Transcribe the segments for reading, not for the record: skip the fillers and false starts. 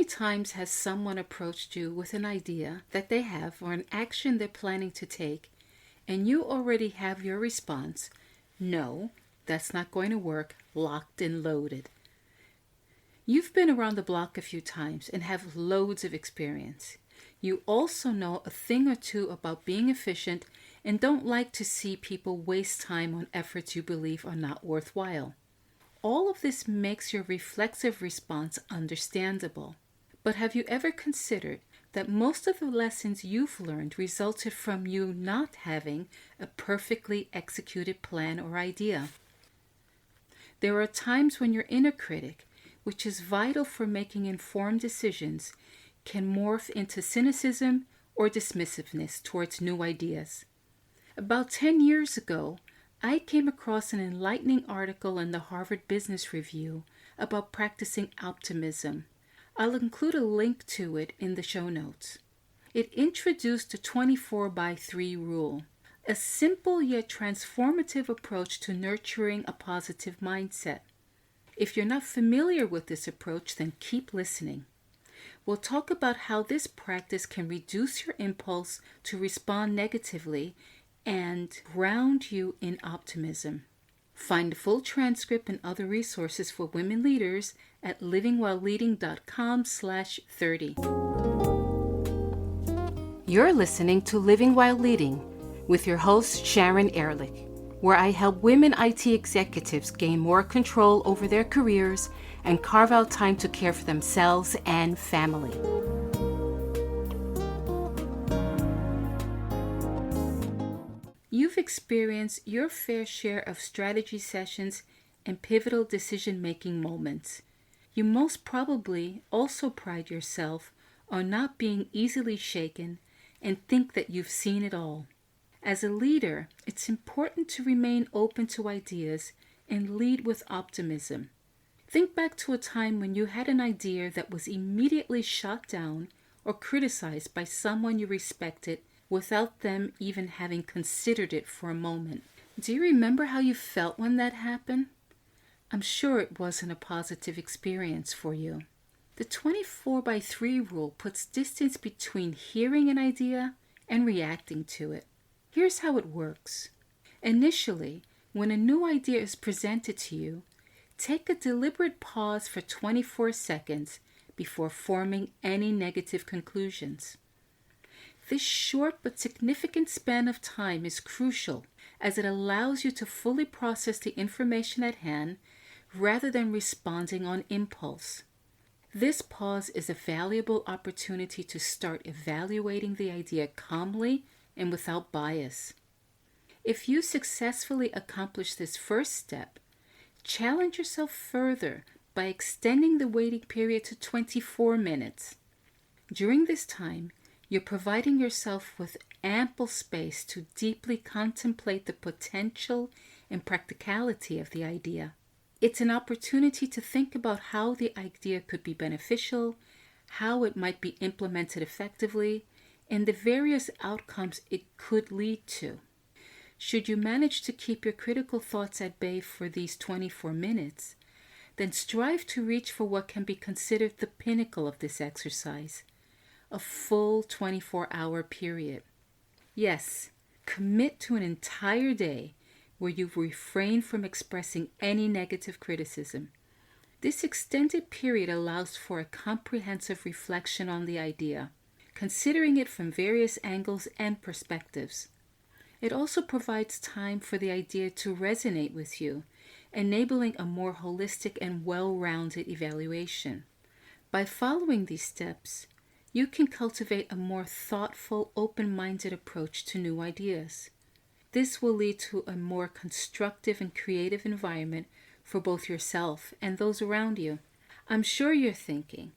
times has someone approached you with an idea that they have or an action they're planning to take, and you already have your response, "No, that's not going to work," locked and loaded? You've been around the block a few times and have loads of experience. You also know a thing or two about being efficient and don't like to see people waste time on efforts you believe are not worthwhile. All of this makes your reflexive response understandable. But have you ever considered that most of the lessons you've learned resulted from you not having a perfectly executed plan or idea? There are times when your inner critic, which is vital for making informed decisions, can morph into cynicism or dismissiveness towards new ideas. About 10 years ago, I came across an enlightening article in the Harvard Business Review about practicing optimism. I'll include a link to it in the show notes. It introduced the 24/3 rule, a simple yet transformative approach to nurturing a positive mindset. If you're not familiar with this approach, then keep listening. We'll talk about how this practice can reduce your impulse to respond negatively and ground you in optimism. Find the full transcript and other resources for women leaders at livingwhileleading.com/30. You're listening to Living While Leading with your host, Sharon Ehrlich, where I help women IT executives gain more control over their careers and carve out time to care for themselves and family. You've experienced your fair share of strategy sessions and pivotal decision-making moments. You most probably also pride yourself on not being easily shaken and think that you've seen it all. As a leader, it's important to remain open to ideas and lead with optimism. Think back to a time when you had an idea that was immediately shot down or criticized by someone you respected without them even having considered it for a moment. Do you remember how you felt when that happened? I'm sure it wasn't a positive experience for you. The 24/3 rule puts distance between hearing an idea and reacting to it. Here's how it works. Initially, when a new idea is presented to you, take a deliberate pause for 24 seconds before forming any negative conclusions. This short but significant span of time is crucial as it allows you to fully process the information at hand rather than responding on impulse. This pause is a valuable opportunity to start evaluating the idea calmly and without bias. If you successfully accomplish this first step, challenge yourself further by extending the waiting period to 24 minutes. During this time, you're providing yourself with ample space to deeply contemplate the potential and practicality of the idea. It's an opportunity to think about how the idea could be beneficial, how it might be implemented effectively, and the various outcomes it could lead to. Should you manage to keep your critical thoughts at bay for these 24 minutes, then strive to reach for what can be considered the pinnacle of this exercise, a full 24-hour period. Yes, commit to an entire day where you refrain from expressing any negative criticism. This extended period allows for a comprehensive reflection on the idea, considering it from various angles and perspectives. It also provides time for the idea to resonate with you, enabling a more holistic and well-rounded evaluation. By following these steps, you can cultivate a more thoughtful, open-minded approach to new ideas. This will lead to a more constructive and creative environment for both yourself and those around you. I'm sure you're thinking,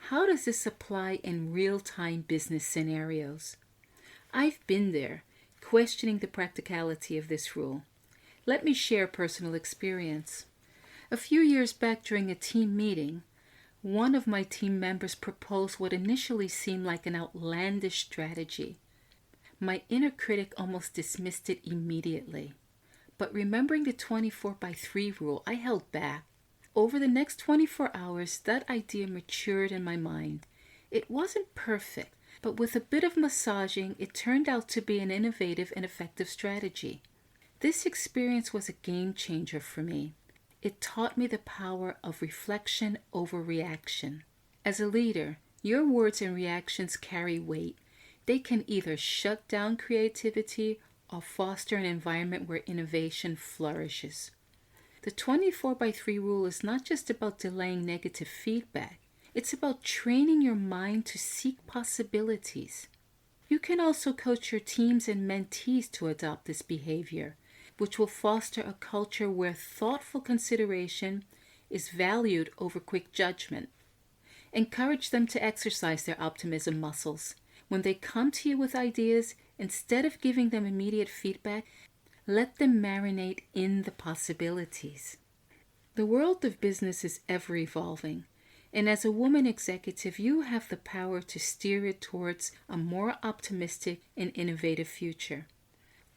how does this apply in real-time business scenarios? I've been there, questioning the practicality of this rule. Let me share personal experience. A few years back during a team meeting, one of my team members proposed what initially seemed like an outlandish strategy. My inner critic almost dismissed it immediately. But remembering the 24/3 rule, I held back. Over the next 24 hours, that idea matured in my mind. It wasn't perfect, but with a bit of massaging, it turned out to be an innovative and effective strategy. This experience was a game changer for me. It taught me the power of reflection over reaction. As a leader, your words and reactions carry weight. They can either shut down creativity or foster an environment where innovation flourishes. The 24/3 rule is not just about delaying negative feedback. It's about training your mind to seek possibilities. You can also coach your teams and mentees to adopt this behavior, which will foster a culture where thoughtful consideration is valued over quick judgment. Encourage them to exercise their optimism muscles. When they come to you with ideas, instead of giving them immediate feedback, let them marinate in the possibilities. The world of business is ever evolving, and as a woman executive, you have the power to steer it towards a more optimistic and innovative future.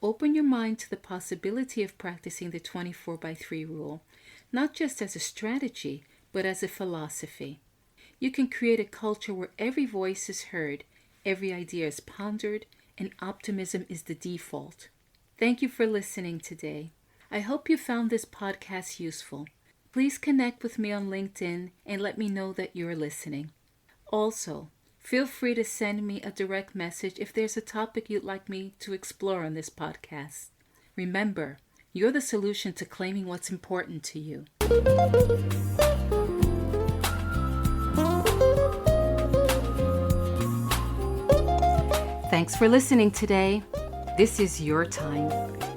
Open your mind to the possibility of practicing the 24/3 rule, not just as a strategy, but as a philosophy. You can create a culture where every voice is heard, every idea is pondered, and optimism is the default. Thank you for listening today. I hope you found this podcast useful. Please connect with me on LinkedIn and let me know that you're listening. Also, feel free to send me a direct message if there's a topic you'd like me to explore on this podcast. Remember, you're the solution to claiming what's important to you. Thanks for listening today. This is your time.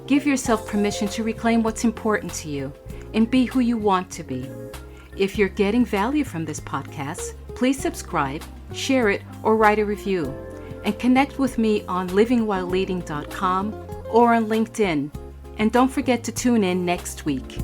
Give yourself permission to reclaim what's important to you and be who you want to be. If you're getting value from this podcast, please subscribe, share it, or write a review. And connect with me on livingwhileleading.com or on LinkedIn. And don't forget to tune in next week.